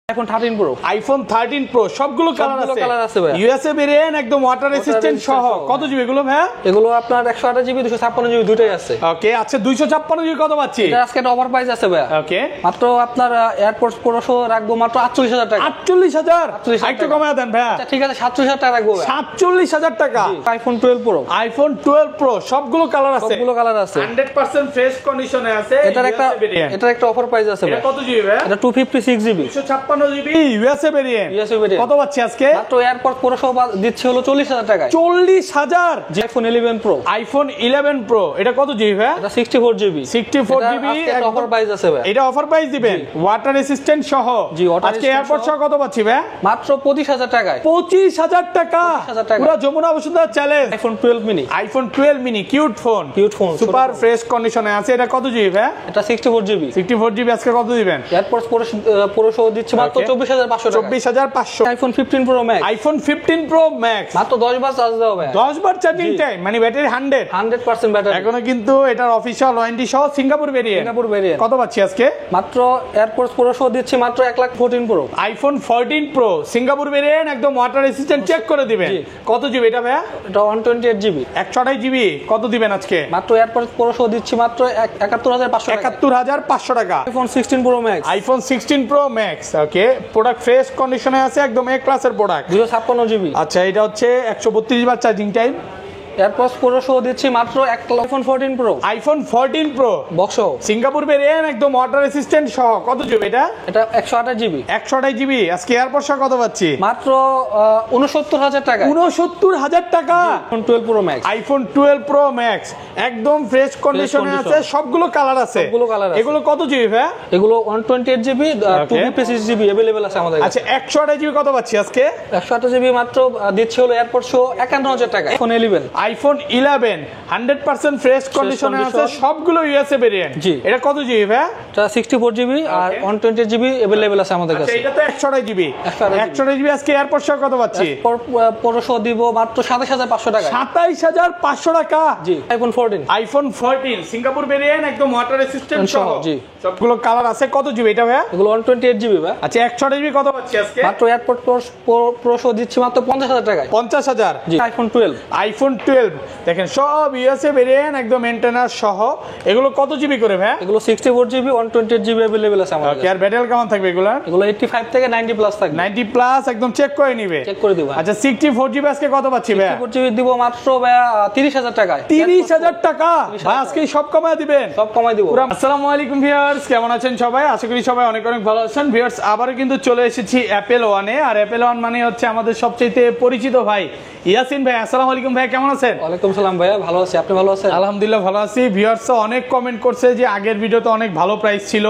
iPhone 13 Pro iPhone 13 Pro সবগুলো colour আছে ভাই USA ভেরিয়েন্ট একদম ওয়াটার রেসিস্ট্যান্ট সহ কত জিবি এগুলো ভাই এগুলো আপনার 128 জিবি 256 জিবি দুটোই আছে ওকে আচ্ছা 256 জিবি কত পাচ্ছি এটা আজকে একটা অফার প্রাইস আছে ভাই ওকে মাত্র আপনার এয়ারপোর্টস Pro সহ রাখবো মাত্র 48000 টাকা 48000 একটু কমায় দেন ভাই আচ্ছা ঠিক আছে 47000 টাকা রাখবো ভাই 47000 টাকা iPhone 12 Pro iPhone 12 Pro সবগুলো কালার আছে 100% ফ্রেশ কন্ডিশনে আছে এটার একটা অফার প্রাইস আছে ভাই এটা কত জিবি ভাই এটা 256 জিবি 256 জিবি USA ভেরিয়েন্ট কত পাচ্ছি আজকে মাত্র এয়ারপোর্ট Pro সহ দিচ্ছে হলো 40000 টাকা 40000 iPhone 11 Pro iPhone 11 Pro এটা কত জিবি ভাই এটা 64 জিবি 64 জিবি এটা অফার প্রাইস আছে ভাই এটা অফার প্রাইস দিবেন ওয়াটার রেসিস্ট্যান্ট সহ আজকে এয়ারপোর্ট সহ কত পাচ্ছি ভাই মাত্র 25000 টাকায় 25000 টাকা পুরো Jamuna Bashundhara challenge iPhone 12 mini cute phone super fresh কন্ডিশনে আছে এটা কত জিবি ভাই এটা 64 জিবি আজকে কত দিবেন এয়ারপোর্টস Pro সহ দিচ্ছে মাত্র 24500 টাকা 24500 iPhone 15 Pro Max iPhone 15 Pro Max মাত্র 10 বার চার্জ দাও ভাই 10 বার চার্জিং টাইম মানে ব্যাটারি 100% ব্যাটারি এখনো কিন্তু এটার অফিশিয়াল ওয়ারেন্টি সহ সিঙ্গাপুর ভেরিয়েন্ট কত পাচ্ছি আজকে মাত্র এয়ারপোর্টস Pro সহ দিচ্ছে মাত্র 114 Pro iPhone 14 Pro Singapore variant একদম ওয়াটার রেসিস্ট্যান্ট চেক করে দিবেন কত জিবি এটা ভাই এটা 128 জিবি 128 জিবি কত দিবেন আজকে মাত্র এয়ারপোর্টস Pro সহ দিচ্ছি মাত্র 71500 টাকা iPhone 16 Pro Max ওকে প্রোডাক্ট ফ্রেশ কন্ডিশনে আছে একদম এ ক্লাসের প্রোডাক্ট 256 জিবি আচ্ছা এটা হচ্ছে 132 বার চার্জিং টাইম এয়ারপোর্টস Pro সহ দিচ্ছি মাত্র iPhone 14 Pro box Singapore variant একদম ওয়াটার রেসিস্ট্যান্ট সহ কত জিবি এটা 128 জিবি আজকে এয়ারপোর্ট সহ কত পাচ্ছি মাত্র 69000 টাকা 69000 টাকা iPhone 12 Pro Max একদম ফ্রেশ কন্ডিশনে আছে সবগুলো কালার আছে এগুলো কত জিবি ভাই এগুলো 128 জিবি 256 জিবি अवेलेबल আছে আমাদের আচ্ছা 128 জিবি কত পাচ্ছি আজকে 128 জিবি মাত্র দিচ্ছে হলো এয়ারপোর্ট সহ 51000 টাকা iPhone 11 100% ফ্রেশ কন্ডিশনে আছে সবগুলো USA ভেরিয়েন্ট এটা কত জিবি ভাই এটা 64 জিবি আর 128 জিবি अवेलेबल আছে আমাদের কাছে এটা তো 128 জিবি আজকে এয়ারপোর্ট সহ কত পাচ্ছি Pro সহ দিব মাত্র 27500 টাকা 27500 টাকা জি iPhone 14 সিঙ্গাপুর ভেরিয়েন্ট একদম ওয়াটার রেসিস্ট্যান্ট সহ সবগুলো কালার আছে কত জিবি এটা ভাই এগুলো 128 জিবি ভাই আচ্ছা 128 জিবি কত পাচ্ছি আজকে মাত্র এয়ারপোর্ট Pro সহ দিচ্ছি মাত্র 50000 টাকা 50000 জি iPhone 12 দেখেন সব USA ভেরিয়েন্ট একদম মেইনটেনেন্স সহ এগুলো কত জিবি করে ভাই এগুলো 64 জিবি 128 জিবি अवेलेबल আছে আমাদের কাছে আর ব্যাটারি কেমন থাকবে এগুলো 85 থেকে 90 প্লাস থাকবে 90 প্লাস একদম চেক করে নিবে চেক করে দিব আচ্ছা 64 জিবি আজকে কত পাচ্ছি ভাই 64 জিবি দিব মাত্র ভাই 30000 টাকা 30000 টাকা ভাই আজকে সব কমায় দিবেন সব কমায় দিব আসসালামু আলাইকুম ভিউয়ার্স কেমন আছেন সবাই আশা করি সবাই অনেক অনেক ভালো আছেন ভিউয়ার্স আবারো কিন্তু চলে এসেছি অ্যাপেল ওয়ানে আর অ্যাপেল ওয়ান মানে হচ্ছে আমাদের সবচেয়ে পরিচিত ভাই ইয়াসিন ভাই আসসালামু আলাইকুম ভাই কেমন আছেন ওয়ালাইকুম সালাম ভাইয়া ভালো আছি আপনি ভালো আছেন আলহামদুলিল্লাহ ভালো আছি ভিউয়ার্স অনেক কমেন্ট করছে যে আগের ভিডিওতে অনেক ভালো প্রাইস ছিল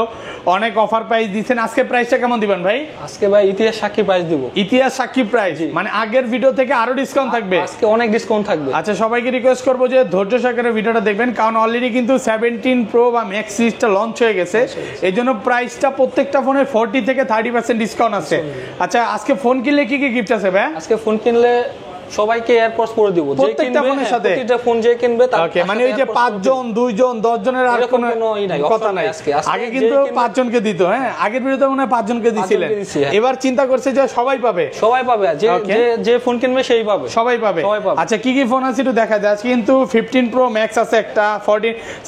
অনেক অফার প্রাইস দিবেন আজকে প্রাইসটা কেমন দিবেন ভাই আজকে ভাই ইতিহাস সাক্ষী প্রাইস দিব ইতিহাস সাক্ষী প্রাইস মানে আগের ভিডিও থেকে আরো ডিসকাউন্ট থাকবে আজকে অনেক ডিসকাউন্ট থাকবে আচ্ছা সবাইকে রিকোয়েস্ট করব যে ধৈর্য সহকারে ভিডিওটা দেখবেন কারণ অলরেডি কিন্তু 17 Pro বা Max সিরিজটা লঞ্চ হয়ে গেছে এইজন্য প্রাইসটা প্রত্যেকটা ফোনে 40 থেকে 30% ডিসকাউন্ট আছে আচ্ছা আজকে ফোন কিনলে কি কি গিফট আছে ভাই আজকে ফোন কিনলে সবাইকে এয়ারপোর্টস করে দিব প্রত্যেকটা ফোনের সাথে প্রত্যেকটা ফোন যে কিনবে তার ওকে মানে ওই যে 5 জন 2 জন 10 জনের আর কোনো কথা নাই আগে কিন্তু 5 জনকে দিত হ্যাঁ আগের ভিডিওতে মনে হয় 5 জনকে দিছিলেন এবার চিন্তা করছে যে সবাই পাবে যে ফোন কিনবে সেই পাবে সবাই পাবে আচ্ছা কি কি ফোন আছে একটু দেখা যায় আজকে কিন্তু 15 Pro Max আছে একটা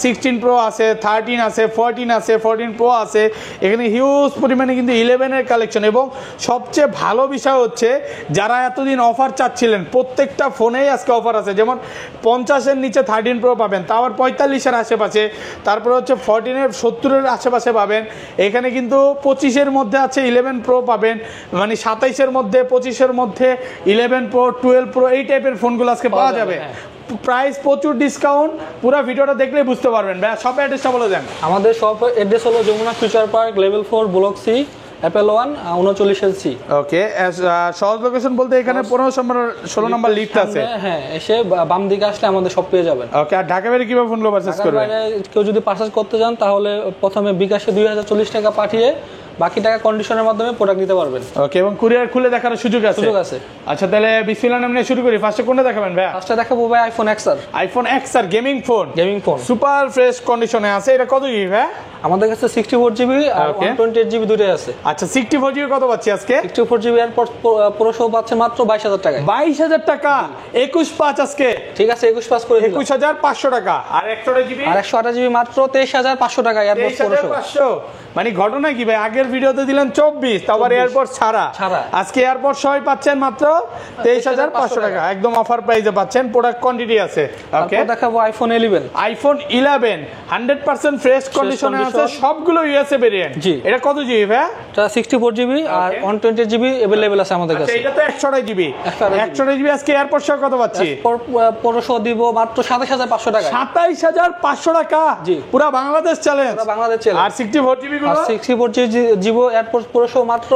16 Pro আছে 13 আছে 14 আছে 14 Pro আছে এখানে হিউজ পরিমাণে কিন্তু 11 এর কালেকশন এবং সবচেয়ে ভালো বিষয় হচ্ছে যারা এতদিন অফার চাচ্ছিলেন প্রত্যেকটা ফোনেই আজকে অফার আছে যেমন 50 এর নিচে 13 Pro পাবেন তারপর 45 এর আশেপাশে তারপর হচ্ছে 14 এর 70 এর আশেপাশে পাবেন এখানে কিন্তু 25 এর মধ্যে আছে 11 Pro পাবেন মানে 27 এর মধ্যে 25 এর মধ্যে 11 Pro 12 Pro এই টাইপের ফোনগুলো আজকে পাওয়া যাবে প্রাইস প্রচুর ডিসকাউন্ট পুরো ভিডিওটা দেখলে বুঝতে পারবেন ভাই সব অ্যাড্রেসটা বলে দেন আমাদের শপ অ্যাড্রেস হলো Jamuna Future Park level 4 block C Apple one 39 C okay সহজ লোকেশন বলতে এখানে 16 নম্বর লিফট আছে হ্যাঁ এসে বাম দিকে আসলে আমাদের সব পেয়ে যাবেন ওকে আর ঢাকা বাইরে কিভাবে ফোনগুলো পারচেজ করবে কেউ যদি পারচেজ করতে চান তাহলে প্রথমে বিকাশে 2040 টাকা পাঠিয়ে বাকি টাকা কন্ডিশনের মাধ্যমে প্রোডাক্ট নিতে পারবেন ওকে এবং কুরিয়ার খুলে দেখার সুযোগ আছে আচ্ছা তাহলে বিসমিল্লাহ নামে শুরু করি ফার্স্টে কোনটা দেখাবেন ভাই ফার্স্টে দেখাবো ভাই iPhone XR gaming phone super fresh কন্ডিশনে আছে এটা কত জিবি ভাই আমাদের কাছে 64GB আর 128GB দুটোই আছে। আচ্ছা 64GB কত পাচ্ছি আজকে? 64GB এয়ারপড প্রো সহ পাচ্ছে মাত্র 22000 টাকায়। 22000 টাকা 21/5 আজকে। ঠিক আছে 21/5 করে দিলাম। 21500 টাকা। আর 128GB? আর 128GB মাত্র 23500 টাকা এয়ারপড প্রো সহ। 23500 মানে ঘটনা কি ভাই, আগের ভিডিওতে দিলেন 24, তারপর এয়ারপড ছাড়া। আজকে এয়ারপড সহই পাচ্ছেন মাত্র 23500 টাকা, একদম অফার প্রাইসে পাচ্ছেন। প্রোডাক্ট কোয়ান্টিটি আছে। ওকে, দেখাবো আইফোন 11। আইফোন 11 100% ফ্রেশ কন্ডিশনে আছে, সবগুলো ইউএসএ ভেরিয়েন্ট। এটা কত জিবি ভাই? এটা 64GB আর 128GB अवेलेबल আছে আমাদের কাছে। এটা তো 128GB। 128GB আজকে এয়ারপড সহ কত পাচ্ছি? প্রো সহ দিব মাত্র 27500 টাকা। 27500 টাকা পুরো বাংলাদেশ চ্যালেঞ্জ। পুরো বাংলাদেশ চ্যালেঞ্জ। আর 64GB গুলো? 64GB এয়ারপড প্রো সহ মাত্র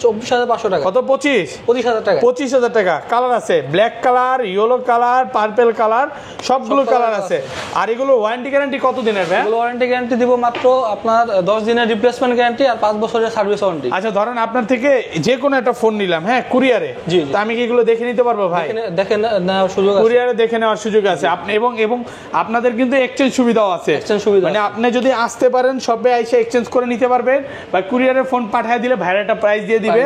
24500 টাকা। কত? 25000 টাকা। 25000 টাকা। কালার আছে black colour, yellow colour, purple colour, সবগুলো কালার আছে। আর এগুলো ওয়ারেন্টি গ্যারান্টি কত দিনের ভাই? এগুলো ওয়ারেন্টি গ্যারান্টি দিব মাত্র আপনার 10 দিনের রিপ্লেসমেন্ট গ্যারান্টি আর 5 বছরের সার্ভিস ওয়ারেন্টি। আচ্ছা ধরেন আপনার থেকে যে কোনো একটা ফোন নিলাম, হ্যাঁ কুরিয়ারে, তো আমি কি এগুলো দেখে নিতে পারবো ভাই? দেখে নেওয়ার সুযোগ আছে, কুরিয়ারে দেখে নেওয়ার সুযোগ আছে। আপনি এবং আপনাদের কিন্তু এক্সচেঞ্জ সুবিধাও আছে। এক্সচেঞ্জ সুবিধা মানে আপনি যদি আসতে পারেন সবে এসে এক্সচেঞ্জ করে নিতে পারবেন, বা কুরিয়ারে ফোন পাঠিয়ে দিলে ভাইরা একটা প্রাইস দিয়ে দিবে,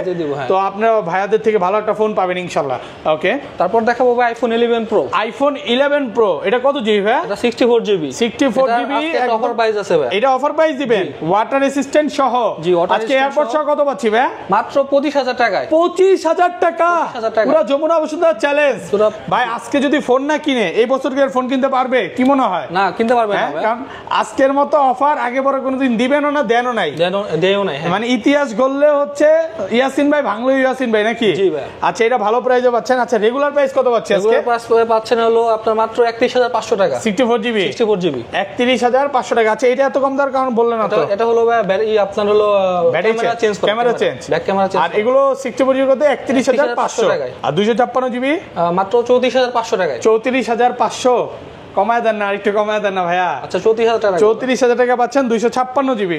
তো আপনারা ভাইয়াদের থেকে ভালো একটা ফোন পাবেন ইনশাআল্লাহ। ওকে, তারপর দেখাবো ভাই আইফোন 11 প্রো। আইফোন 11 প্রো এটা কত জিবি ভাই? এটা 64GB। 64GB একটা অফার প্রাইস আছে ভাই। এটা অফার প্রাইস দিবেন ওয়াটার রেসিস্ট্যান্ট সহ। আজকে এয়ারপড সহ কত পাচ্ছি ভাই? মাত্র 25000 টাকায়। 25000 টাকা পুরো যমুনা বসুন্ধরা চ্যালেঞ্জ। ভাই আজকে যদি ফোন না কিনে এই বছরের ফোন কিনতে পারবে কি মনে হয়? না, কিনতে পারবে না। কারণ আজকের মতো অফার আগে পরে কোনোদিন দিবেনও না, দেনও নাই। মানে ইতিহাস গড়লে হচ্ছে ইয়াসিন ভাই ভাঙলো, ইয়াসিন ভাই নাকি? জি ভাই। আচ্ছা এটা ভালো প্রাইসে পাচ্ছেন। আচ্ছা রেগুলার প্রাইস কত পাচ্ছেন আজকে? রেগুলার প্রাইস পাচ্ছেন হলো আপনার মাত্র 31500 টাকা। 64GB 31500 টাকা। আচ্ছা এটা এত কম দাম কারণ বললেন না তো? এটা হলো ভাই আপনার হলো camera change, back camera change. আর এগুলো 64GB কত? 31500 টাকা। আর 256GB মাত্র 34500 টাকায়। 34500 কমায় দেন না, আরেকটু কমায় দেন না ভাইয়া। আচ্ছা 34000 টাকা। 34000 টাকা পাচ্ছেন 256GB।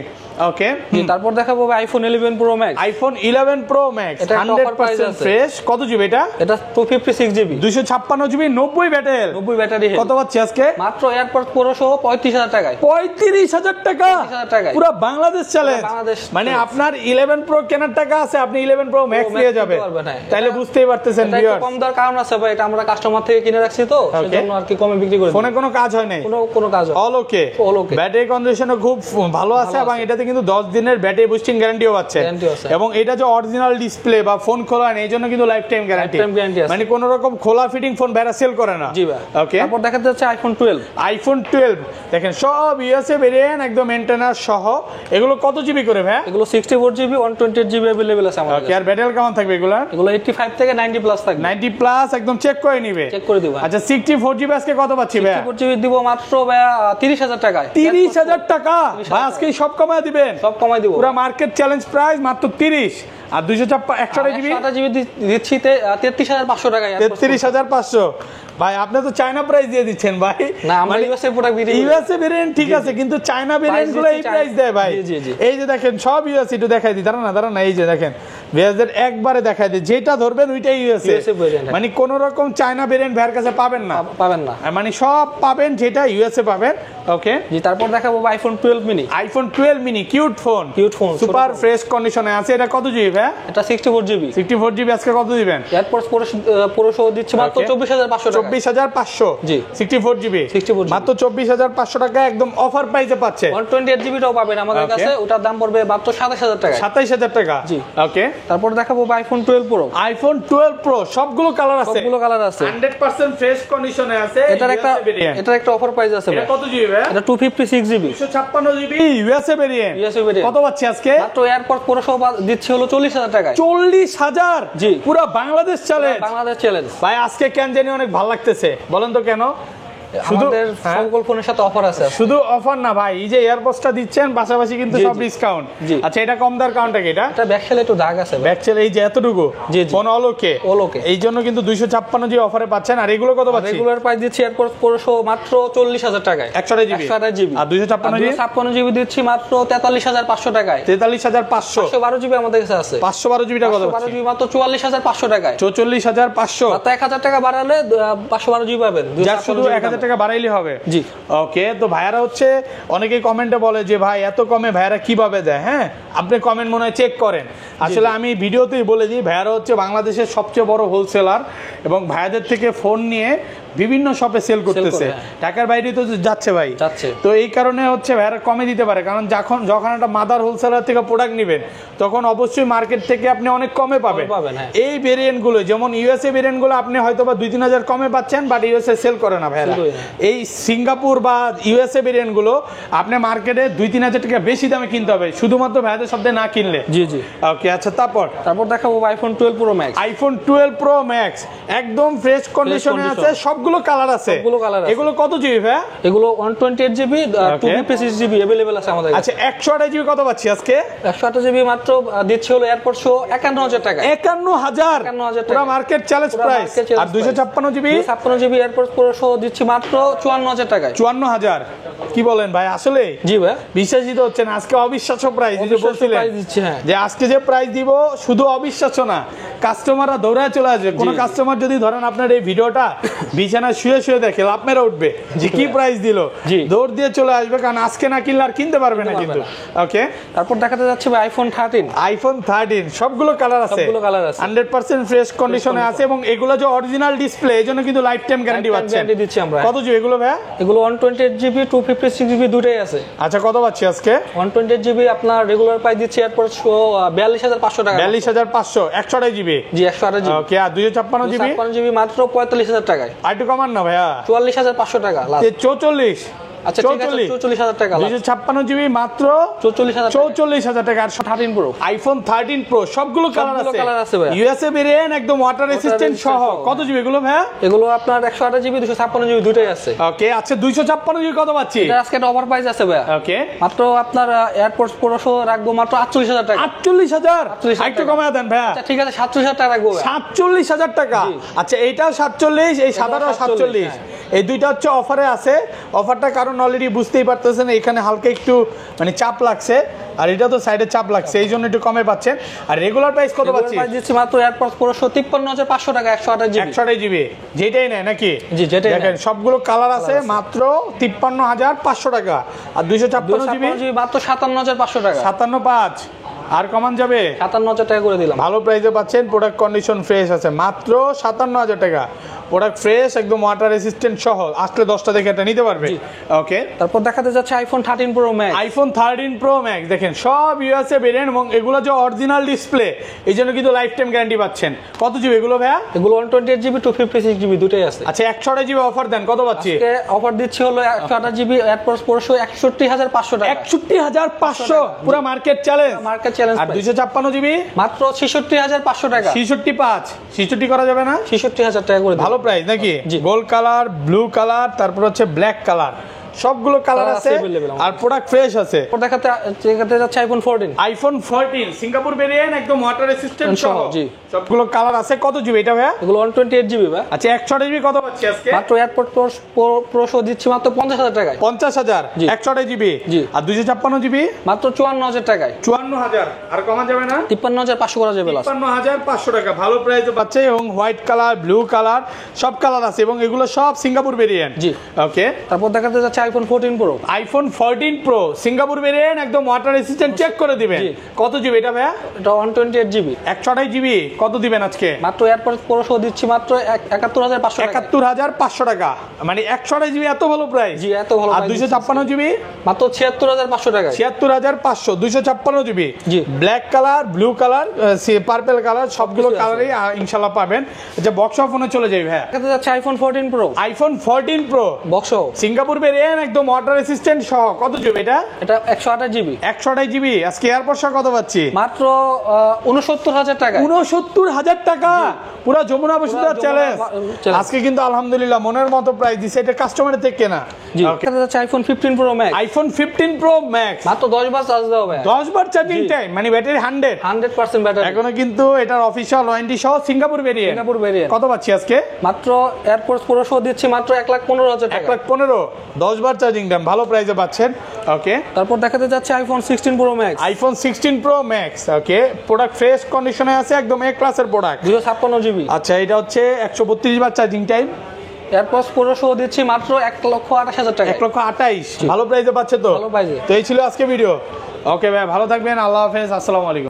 ওকে, তারপর দেখাবো ভাই iPhone 11 pro max. IPhone 11 pro max 100% fresh. কত জিবি এটা? এটা 256GB। 256GB 90 battery. 90 ব্যাটারি। কত পাচ্ছি আজকে? মাত্র এয়ারপড প্রো সহ 35000 টাকায়। 35000 টাকা পুরো বাংলাদেশ চ্যালেঞ্জ। মানে আপনার 11 প্রো কেনার টাকা আছে, আপনি 11 প্রো ম্যাক্স নিয়ে যাবেন, তাহলে বুঝতেই পারতেছেন ভিউয়ার্স। কম দর কারণ আছে ভাই, এটা আমরা কাস্টমার থেকে কিনে রাখছি তো সেজন্য আর কি কমে বিক্রি করি। ফোনে কোনো কাজ হয় নাই? কোনো কাজ হয় অল ওকে। ব্যাটারি কন্ডিশনও খুব ভালো আছে, এবং এটাতে কিন্তু 10 দিনের ব্যাটারি বুস্টিং গ্যারান্টিও পাচ্ছে। এবং এটা যে অরিজিনাল ডিসপ্লে বা ফোন খোলা নেই, এইজন্য কিন্তু লাইফ টাইম গ্যারান্টি। মানে কোনো রকম খোলা ফিটিং ফোন বেরা সেল করে না। জি ভাই। ওকে, তারপর দেখাতে যাচ্ছে আইফোন 12। আইফোন 12 দেখেন সব ইউএসএ ভেরিয়েন্ট, একদম মেইনটেনার সহ। এগুলো কত জিবি করে ভাই? এগুলো 64GB 128GB अवेलेबल আছে আমাদের কাছে। আর ব্যাটারি কেমন থাকবে এগুলো? এগুলো 85 থেকে 90 প্লাস থাকবে। 90 প্লাস একদম চেক করে নিবে, চেক করে দিব। আচ্ছা 64GB আজকে কত পাচ্ছি ভাই? 64GB দিব মাত্র ভাই 30000 টাকায়। 30000 টাকা ভাই আজকে সব কমায় দিবেন? সব কমায় দিব। পুরো মার্কেট চ্যালেঞ্জ প্রাইস মাত্র 30। আর 128GB দিচ্ছি 33500 টাকায়। 33500 ভাই আপনি তো চায়না প্রাইস দিয়ে দিচ্ছেন ভাই। না আমরা ইউএসএ প্রোডাক্ট দিই। ইউএসএ ভেরিয়েন্ট ঠিক আছে, কিন্তু চায়না ভেরিয়েন্ট গুলো এই প্রাইস দেয় ভাই। এই যে দেখেন সব ইউএসএ, একটু দেখাই দিই, দাঁড়ান না, এই যে দেখেন ভেজের একবারে দেখাই দিই, যেটা ধরবেন ওইটাই ইউএসএ। মানে কোন রকম চায়না ভেরিয়েন্ট ভাইয়ের কাছে পাবেন না। মানে সব পাবেন যেটা ইউএসএ পাবেন। ওকে জি, তারপর দেখাবো iPhone 12 mini. IPhone 12 mini cute phone, super fresh কন্ডিশনে আছে। এটা কত জিবি ভাই? এটা 64GB। 64GB আজকে কত দিবেন? এয়ারপডস প্রো সহ দিচ্ছে মাত্র 24500 টাকা। 24500 জি 64GB মাত্র 24500 টাকা একদম অফার প্রাইসে পাচ্ছে। 128GB টাও পাবেন আমাদের কাছে, ওটার দাম পড়বে মাত্র 27000 টাকা। 27000 টাকা জি। ওকে, তারপর দেখাবো আইফোন 12 প্রো। আইফোন 12 প্রো সবগুলো কালার আছে, 100% ফ্রেশ কন্ডিশনে আছে। এটার একটা অফার প্রাইস আছে। এটা কত জিবি ভাই? এটা 256GB 256GB ইউএসএ ভেরিয়েন্ট। কত পাচ্ছি আজকে? মাত্র এয়ারপড প্রো সহ দিচ্ছে হলো 40000 টাকা। 40000 জি পুরো বাংলাদেশ চ্যালেঞ্জ। বাংলাদেশ চ্যালেঞ্জ ভাই। আজকে কেন জানি অনেক ভালো লাগতেছে, বলেন তো কেন? আমাদের সকল ফোনের সাথে অফার আছে। শুধু অফার না ভাই, এই যে এয়ারপডসটা দিচ্ছেন পাশাপাশি কিন্তু সব ডিসকাউন্ট। আচ্ছা এটা কম দার কাউন্টটা কি? এটা ব্যাকসেলে একটু দাগ আছে, ব্যাকসেলে এই যে এতটুকু ফোন অলোকে এই জন্য কিন্তু 256 জি অফারে পাচ্ছেন। আর এগুলো কত পাচ্ছেন? রেগুলার প্রাইস দিচ্ছি এয়ারপডস প্রো মাত্র 40000 টাকায় 128 জিবি। আর 256 জিবি দিচ্ছি মাত্র 43500 টাকায়। 43500 512 জিবি আমাদের কাছে আছে। 512 জিবিটা কত? 512 জিবি মাত্র 44500 টাকায়। 44500 মাত্র 1000 টাকা বাড়ালে 512 জিবি পাবেন। যার শুধু 1000 টাকা বাড়াইলে হবে। জি ওকে, তো ভাইয়ারা হচ্ছে অনেকেই কমেন্টে বলে যে ভাই এত কমে ভাইয়ারা কিভাবে দেয়। হ্যাঁ, আপনি কমেন্ট মনে হয় চেক করেন। আসলে আমি ভিডিওতেই বলে দিই, ভাইয়ারা হচ্ছে বাংলাদেশের সবচেয়ে বড় হোলসেলার এবং ভাইয়াদের থেকে ফোন নিয়ে বিভিন্ন শপে সেল করতেছে, ঢাকার বাইরে তো যাচ্ছে ভাই, তো এই কারণে হচ্ছে ভাইয়ারা কমে দিতে পারে। কারণ যখন একটা মাদার হোলসেলার থেকে প্রোডাক্ট নেবেন তখন অবশ্যই মার্কেট থেকে আপনি অনেক কমে পাবেন। এই ভেরিয়েন্ট গুলো যেমন ইউএসএ ভেরিয়েন্ট গুলো আপনি হয়তো বা 2-3 হাজার কমে পাচ্ছেন, বাট ইউএসএ সেল করে না ভাইয়ারা। এই সিঙ্গাপুর বা ইউএসএ ভেরিয়েন্ট গুলো আপনি মার্কেটে 2-3 হাজার টাকা বেশি দামে কিনতে হবে, শুধুমাত্র ভাইয়াদের শব্দে না কিনলে। জি জি ওকে, আচ্ছা তারপর দেখাবো iPhone 12 pro max. IPhone 12 pro max একদম ফ্রেশ কন্ডিশনে আছে, সবগুলো কালার আছে। এগুলো কত জিবি ভাই? এগুলো 128 জিবি 256 জিবি अवेलेबल আছে আমাদের। আচ্ছা 128 জিবি কত পাচ্ছি আজকে? 128 জিবি মাত্র দিচ্ছে হলো এয়ারপোর্ট শো 51000 টাকা। 51000 পুরো মার্কেট চ্যালেঞ্জ প্রাইস। আর 256 GB 256 GB airport pro show দিচ্ছি মাত্র 54000 টাকায়। 54000 কি বলেন ভাই? আসলে জি ভাই, বিশ্বাসই তো হচ্ছে না। আজকে অবিশ্বাস্য প্রাইস দিতে বলছিলেন যে আজকে যে প্রাইস দিব শুধু অবিশ্বাস্য না, কাস্টমাররা দৌড়ায় চলে আসবে। কোন কাস্টমার যদি ধরেন আপনার এই ভিডিওটা বিছানায় শুয়ে শুয়ে দেখে লাভ মেরে উঠবে যে কি প্রাইস দিল, দৌড় দিয়ে চলে আসবে, কারণ আজকে না কিনলে আর কিনতে পারবে না কিন্তু। ওকে, তারপর দেখাতে যাচ্ছে ভাই আইফোন 13। আইফোন 13 সবগুলো কালার আছে, 100% ফ্রেশ কন্ডিশনে আছে এবং এগুলো যে অরিজিনাল ডিসপ্লে এজন্য কিন্তু লাইফ টাইম গ্যারান্টি পাচ্ছেন। দিচ্ছি আমরা। কত জিবি এগুলো ভাই? এগুলো 128 জিবি 256 জিবি দুটোই আছে। আচ্ছা কত পাচ্ছি আজকে? 128 জিবি আপনার রেগুলার প্রাইস দিচ্ছি এয়ারপোর্ট শো 42500 টাকা। 42500 128 জিবি। জি 128 জিবি। ওকে, আর 256 জিবি? 256 জিবি মাত্র 45000 টাকায়। আর একটু কমান না ভাইয়া? 44500 টাকা লাস্ট। 44। আচ্ছা ঠিক আছে 44000 টাকা। 256 জিবি মাত্র 44000 টাকা। আর 13 প্রো আইফোন 13 প্রো সবগুলো কালার আছে ভাই। ইউএসএ ভেরিয়েন্ট একদম ওয়াটার রেসিস্ট্যান্ট সহ। কত জিবি এগুলো ভাই? এগুলো আপনার 128 জিবি 256 জিবি দুটোই আছে। ওকে, আচ্ছা 256 জিবি কত পাচ্ছি? এটা আজকে অফার প্রাইস আছে ভাই। ওকে, মাত্র আপনার এয়ারপোর্টস প্রো শো রাখবো মাত্র 48000 টাকা। 48000 একটু কমায় দেন ভাই। আচ্ছা ঠিক আছে 47000 টাকা রাখবো ভাই। 47000 টাকা। আচ্ছা এইটাও 47, এই সাদাটাও 47, এই দুইটা হচ্ছে অফারে আছে। অফারটা কারণ অলরেডি বুঝতেই পারতেছেন এখানে হালকা একটু মানে চাপ লাগছে, আর এটা তো সাইডে চাপ লাগছে, এই জন্য একটু কমে পাচ্ছেন। আর রেগুলার প্রাইস কত পাচ্ছি? দিচ্ছি মাত্র এয়ারপোর্টস প্রো শো 53500 টাকা 128 জিবি। যেটাই নেয় নাকি? জি যেটাই দেখেন সবগুলো কালার আছে, মাত্র 53500 টাকা। আর 256 জিবি মাত্র 57500 টাকা। 575 আর কমান যাবে? 57000 টাকা করে দিলাম। ভালো প্রাইসে পাচ্ছেন, প্রোডাক্ট কন্ডিশন ফ্রেশ আছে, মাত্র 57000 টাকা। প্রোডাক্ট ফ্রেশ একদম ওয়াটার রেসিস্ট্যান্ট সহ। আসলে 10টা দেখে এটা নিতে পারবে। ওকে, তারপর দেখাতে যাচ্ছে iPhone 13 pro max. IPhone 13 pro max দেখেন সব ইউএসএ ভেরিয়েন্ট এবং এগুলো যে অরিজিনাল ডিসপ্লে এই জন্য কিন্তু লাইফ টাইম গ্যারান্টি পাচ্ছেন। কত জিবি এগুলো ভাইয়া? এগুলো 128 জিবি 256 জিবি দুটোই আছে। আচ্ছা 128 জিবি অফার দেন, কত পাচ্ছি? আজকে অফার দিচ্ছি হলো 128 জিবি এয়ারপোর্টস প্রো শো 61500 টাকা। 61500 পুরো মার্কেট চ্যালেঞ্জ। আর 256 জিবি মাত্র 66500 টাকা। 66 করা যাবে না? 66000 টাকা করে। ভালো প্রাইস নাকি? গোল্ড কালার, ব্লু কালার, তারপর হচ্ছে ব্ল্যাক কালার, সবগুলো কালার আছে আর প্রোডাক্ট ফ্রেশ আছে। দেখাতে যাচ্ছে আইফোন 14। আইফোন 14 সিঙ্গাপুর ভেরিয়েন্ট একদম ওয়াটার রেসিস্ট্যান্ট সহ। জি সবগুলো কালার আছে। কত জিবি এটা ভাই? এগুলো 128 জিবি ভাই। আচ্ছা 128 জিবি কত পাচ্ছি আজকে? মাত্র এয়ারপোর্ট প্রো শো দিচ্ছি মাত্র 50000 টাকায়। 50000 128 জিবি। আর 256 জিবি মাত্র 54000 টাকায়। 54000 আর কমা যাবে না? 53500 করা যাবে লাস্ট। 55500 টাকা ভালো প্রাইসে পাচ্ছে এবং হোয়াইট কালার, ব্লু কালার সব কালার আছে এবং এগুলো সব সিঙ্গাপুর ভেরিয়েন্ট। জি ওকে, তারপর দেখাতে যাচ্ছে iPhone 14 pro. IPhone 14 pro Singapore variant একদম ওয়াটার রেসিস্ট্যান্ট, চেক করে দিবেন। কত জিবি এটা ভাইয়া? এটা 128 জিবি 128 জিবি। কত দিবেন আজকে? মাত্র এয়ারপোর্ট প্রো শো দিচ্ছি মাত্র 71500 টাকা। 71500 টাকা মানে 128 জিবি এত ভালো প্রাইস। জি এত ভালো। আর 256 জিবি মাত্র 76500 টাকা। 76500 256 জিবি। জি black colour, blue colour, purple colour সবগুলো কালারই ইনশাআল্লাহ পাবেন। যে বক্স ফোনে চলে যাই ভাইয়া। দেখাতে যাচ্ছে iPhone 14 pro. IPhone 14 pro box Singapore variant একদম ওয়াটার রেসিস্ট্যান্ট সহ। কত জিবি এটা? এটা 128 জিবি। 128 জিবি। আজকে এয়ারপোর্ট কত পাচ্ছি? মাত্র 69000 টাকা। 69000 টাকা পুরো যমুনা বসুন্ধরা চ্যালেঞ্জ। আজকে কিন্তু আলহামদুলিল্লাহ মনের মতো প্রাইস দিছে, এটা কাস্টমারের থেকে কেনা। জি এটা হচ্ছে iPhone 15 pro max. IPhone 15 pro max মাত্র 10 বার চার্জ দাও ভাই। 10 বার চার্জিং টাইম মানে ব্যাটারি 100% ব্যাটারি। এখনো কিন্তু এটার অফিশিয়াল ওয়ারেন্টি সহ সিঙ্গাপুর ভেরিয়েন্ট। কত পাচ্ছি আজকে? মাত্র এয়ারপোর্টস প্রো শো দিচ্ছি মাত্র 1,15,000 টাকা। 1,15,000 10 বার চার্জিং টাইম ভালো প্রাইসে পাচ্ছেন। ওকে, তারপর দেখাতে যাচ্ছে iPhone 16 pro max. IPhone 16 pro max. Okay, product fresh কন্ডিশনে আছে, একদম এ ক্লাসের প্রোডাক্ট। 256 জিবি। আচ্ছা এটা হচ্ছে 132 বার চার্জিং টাইম। এয়ারপডস প্রো সহ দিচ্ছি মাত্র 1,28,000 টাকা। 1,28,000 ভালো প্রাইসে পাচ্ছে তো। ভালো প্রাইসে। তো এই ছিল আজকে ভিডিও। ওকে ভাই, ভালো থাকবেন, আল্লাহ হাফেজ, আসসালামু আলাইকুম।